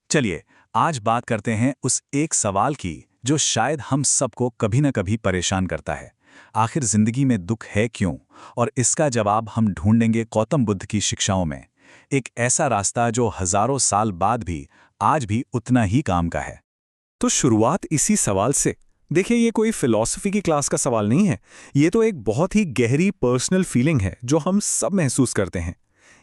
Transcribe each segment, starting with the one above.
चलिए, आज बात करते हैं उस एक सवाल की जो शायद हम सबको कभी न कभी परेशान करता है। आखिर जिंदगी में दुख है क्यों? और इसका जवाब हम ढूंढेंगे गौतम बुद्ध की शिक्षाओं में। एक ऐसा रास्ता जो हजारों साल बाद भी आज भी उतना ही काम का है। तो शुरुआत इसी सवाल से। देखिए, ये कोई फिलॉसफी की क्लास का सवाल नहीं है। ये तो एक बहुत ही गहरी पर्सनल फीलिंग है जो हम सब महसूस करते हैं।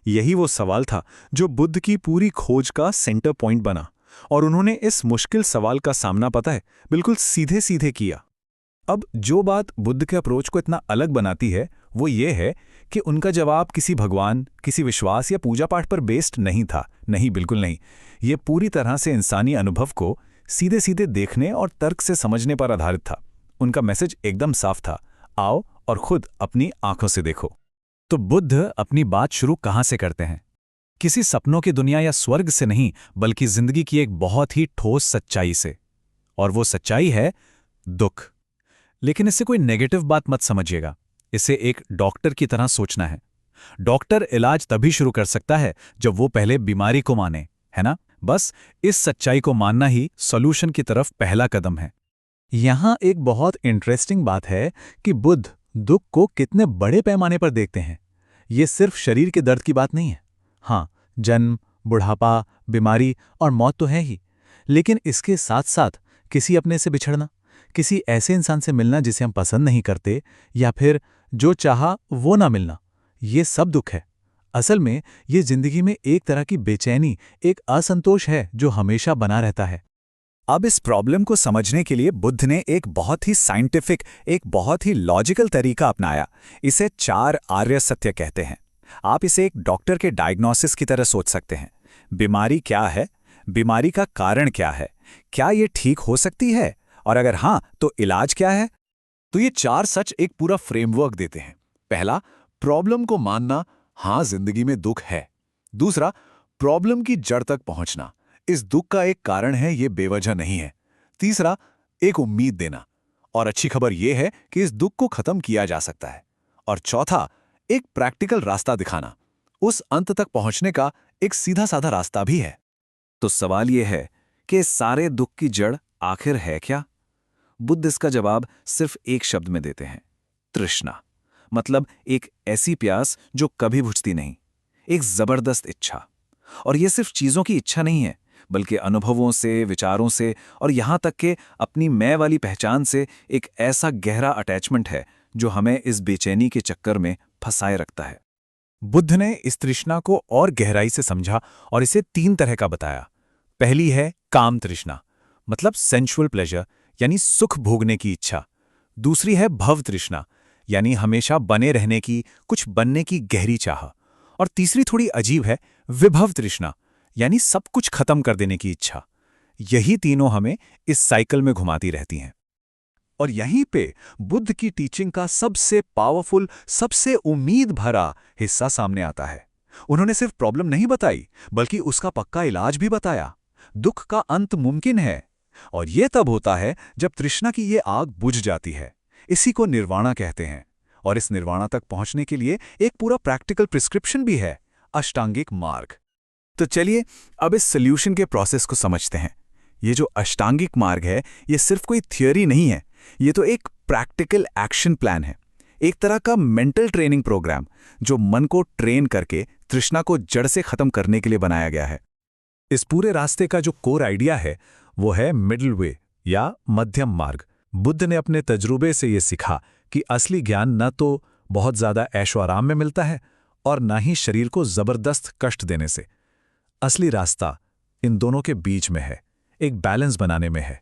यही वो सवाल था जो बुद्ध की पूरी खोज का सेंटर पॉइंट बना, और उन्होंने इस मुश्किल सवाल का सामना, पता है, बिल्कुल सीधे सीधे किया। अब जो बात बुद्ध के अप्रोच को इतना अलग बनाती है वो ये है कि उनका जवाब किसी भगवान, किसी विश्वास या पूजा पाठ पर बेस्ड नहीं था। नहीं, बिल्कुल नहीं। ये पूरी तरह से इंसानी अनुभव को सीधे सीधे देखने और तर्क से समझने पर आधारित था। उनका मैसेज एकदम साफ था, आओ और खुद अपनी आंखों से देखो। तो बुद्ध अपनी बात शुरू कहाँ से करते हैं? किसी सपनों की दुनिया या स्वर्ग से नहीं, बल्कि जिंदगी की एक बहुत ही ठोस सच्चाई से। और वो सच्चाई है दुख। लेकिन इससे कोई नेगेटिव बात मत समझिएगा। इसे एक डॉक्टर की तरह सोचना है। डॉक्टर इलाज तभी शुरू कर सकता है जब वो पहले बीमारी को माने, है ना? बस इस सच्चाई को मानना ही सॉल्यूशन की तरफ पहला कदम है। यहां एक बहुत इंटरेस्टिंग बात है कि बुद्ध दुख को कितने बड़े पैमाने पर देखते हैं। ये सिर्फ शरीर के दर्द की बात नहीं है। हाँ, जन्म, बुढ़ापा, बीमारी और मौत तो है ही, लेकिन इसके साथ साथ किसी अपने से बिछड़ना, किसी ऐसे इंसान से मिलना जिसे हम पसंद नहीं करते, या फिर जो चाहा वो ना मिलना, ये सब दुख है। असल में ये जिंदगी में एक तरह की बेचैनी, एक असंतोष है जो हमेशा बना रहता है। अब इस प्रॉब्लम को समझने के लिए बुद्ध ने एक बहुत ही साइंटिफिक, एक बहुत ही लॉजिकल तरीका अपनाया। इसे 4 आर्य सत्य कहते हैं। आप इसे एक डॉक्टर के डायग्नोसिस की तरह सोच सकते हैं। बीमारी क्या है? बीमारी का कारण क्या है? क्या ये ठीक हो सकती है? और अगर हाँ, तो इलाज क्या है? तो ये 4 सच एक पूरा फ्रेमवर्क देते हैं। पहला, प्रॉब्लम को मानना, हाँ जिंदगी में दुख है। दूसरा, प्रॉब्लम की जड़ तक पहुंचना, इस दुख का एक कारण है, ये बेवजह नहीं है। तीसरा, एक उम्मीद देना, और अच्छी खबर यह है कि इस दुख को खत्म किया जा सकता है। और चौथा, एक प्रैक्टिकल रास्ता दिखाना, उस अंत तक पहुंचने का एक सीधा साधा रास्ता भी है। तो सवाल यह है कि इस सारे दुख की जड़ आखिर है क्या? बुद्ध इसका जवाब सिर्फ एक शब्द में देते हैं, तृष्णा। मतलब एक ऐसी प्यास जो कभी बुझती नहीं, एक जबरदस्त इच्छा। और यह सिर्फ चीजों की इच्छा नहीं है, बल्कि अनुभवों से, विचारों से, और यहां तक कि अपनी मैं वाली पहचान से एक ऐसा गहरा अटैचमेंट है जो हमें इस बेचैनी के चक्कर में फंसाए रखता है। बुद्ध ने इस तृष्णा को और गहराई से समझा और इसे 3 तरह का बताया। पहली है काम तृष्णा, मतलब सेंसुअल प्लेजर, यानी सुख भोगने की इच्छा। दूसरी है भव तृष्णा, यानी हमेशा बने रहने की, कुछ बनने की गहरी चाह। और तीसरी थोड़ी अजीब है, विभव तृष्णा, यानी सब कुछ खत्म कर देने की इच्छा। यही तीनों हमें इस साइकिल में घुमाती रहती हैं। और यहीं पे बुद्ध की टीचिंग का सबसे पावरफुल, सबसे उम्मीद भरा हिस्सा सामने आता है। उन्होंने सिर्फ प्रॉब्लम नहीं बताई, बल्कि उसका पक्का इलाज भी बताया। दुख का अंत मुमकिन है, और यह तब होता है जब तृष्णा की ये आग बुझ जाती है। इसी को निर्वाणा कहते हैं। और इस निर्वाणा तक पहुंचने के लिए एक पूरा प्रैक्टिकल प्रिस्क्रिप्शन भी है, अष्टांगिक मार्ग। तो चलिए अब इस सॉल्यूशन के प्रोसेस को समझते हैं। ये जो अष्टांगिक मार्ग है, ये सिर्फ कोई थियोरी नहीं है, ये तो एक प्रैक्टिकल एक्शन प्लान है, एक तरह का मेंटल ट्रेनिंग प्रोग्राम जो मन को ट्रेन करके तृष्णा को जड़ से खत्म करने के लिए बनाया गया है। इस पूरे रास्ते का जो कोर आइडिया है वो है मिडिल वे या मध्यम मार्ग। बुद्ध ने अपने तजुर्बे से ये सीखा कि असली ज्ञान न तो बहुत ज्यादा ऐशो आराम में मिलता है और न ही शरीर को जबरदस्त कष्ट देने से। असली रास्ता इन दोनों के बीच में है, एक बैलेंस बनाने में है।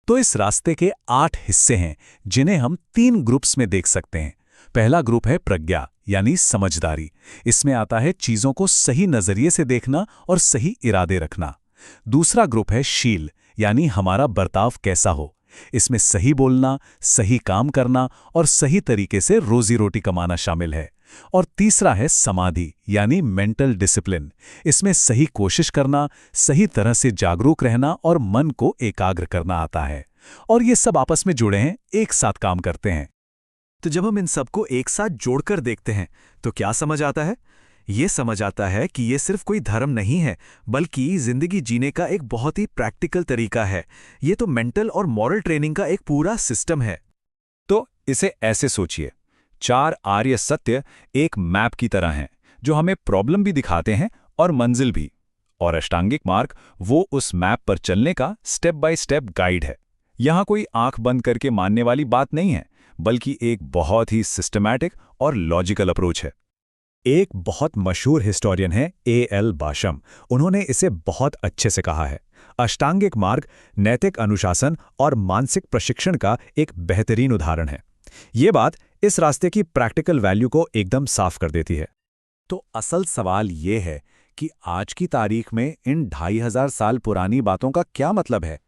तो इस रास्ते के 8 हिस्से हैं जिन्हें हम 3 ग्रुप्स में देख सकते हैं। पहला ग्रुप है प्रज्ञा, यानी समझदारी। इसमें आता है चीजों को सही नजरिए से देखना और सही इरादे रखना। दूसरा ग्रुप है शील, यानी हमारा बर्ताव कैसा हो। इसमें सही बोलना, सही काम करना और सही तरीके से रोजी रोटी कमाना शामिल है। और तीसरा है समाधि, यानी मेंटल डिसिप्लिन। इसमें सही कोशिश करना, सही तरह से जागरूक रहना और मन को एकाग्र करना आता है। और ये सब आपस में जुड़े हैं, एक साथ काम करते हैं। तो जब हम इन सबको एक साथ जोड़कर देखते हैं तो क्या समझ आता है? ये समझ आता है कि ये सिर्फ कोई धर्म नहीं है, बल्कि जिंदगी जीने का एक बहुत ही प्रैक्टिकल तरीका है। ये तो मेंटल और मॉरल ट्रेनिंग का एक पूरा सिस्टम है। तो इसे ऐसे सोचिए, 4 आर्य सत्य एक मैप की तरह हैं, जो हमें प्रॉब्लम भी दिखाते हैं और मंजिल भी। और अष्टांगिक मार्ग वो उस मैप पर चलने का स्टेप बाय स्टेप गाइड है। यहाँ कोई आंख बंद करके मानने वाली बात नहीं है, बल्कि एक बहुत ही सिस्टमैटिक और लॉजिकल अप्रोच है। एक बहुत मशहूर हिस्टोरियन है A.L. बाशम। उन्होंने इसे बहुत अच्छे से कहा है, अष्टांगिक मार्ग नैतिक अनुशासन और मानसिक प्रशिक्षण का एक बेहतरीन उदाहरण है। ये बात इस रास्ते की प्रैक्टिकल वैल्यू को एकदम साफ कर देती है। तो असल सवाल ये है कि आज की तारीख में इन 2500 साल पुरानी बातों का क्या मतलब है?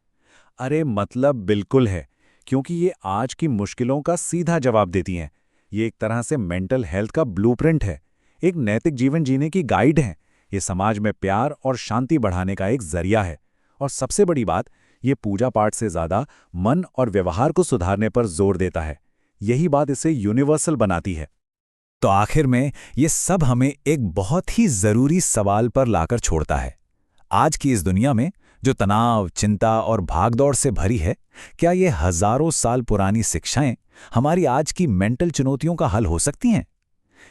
अरे मतलब बिल्कुल है, क्योंकि ये आज की मुश्किलों का सीधा जवाब देती हैं। ये एक तरह से मेंटल हेल्थ का ब्लूप्रिंट है, एक नैतिक जीवन जीने की गाइड है। ये समाज में प्यार और शांति बढ़ाने का एक जरिया है। और सबसे बड़ी बात, ये पूजा पाठ से ज़्यादा मन और व्यवहार को सुधारने पर जोर देता है। यही बात इसे यूनिवर्सल बनाती है। तो आखिर में ये सब हमें एक बहुत ही ज़रूरी सवाल पर लाकर छोड़ता है। आज की इस दुनिया में जो तनाव, चिंता और भागदौड़ से भरी है, क्या ये हजारों साल पुरानी शिक्षाएं हमारी आज की मेंटल चुनौतियों का हल हो सकती हैं?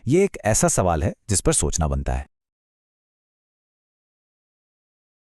ये एक ऐसा सवाल है जिस पर सोचना बनता है।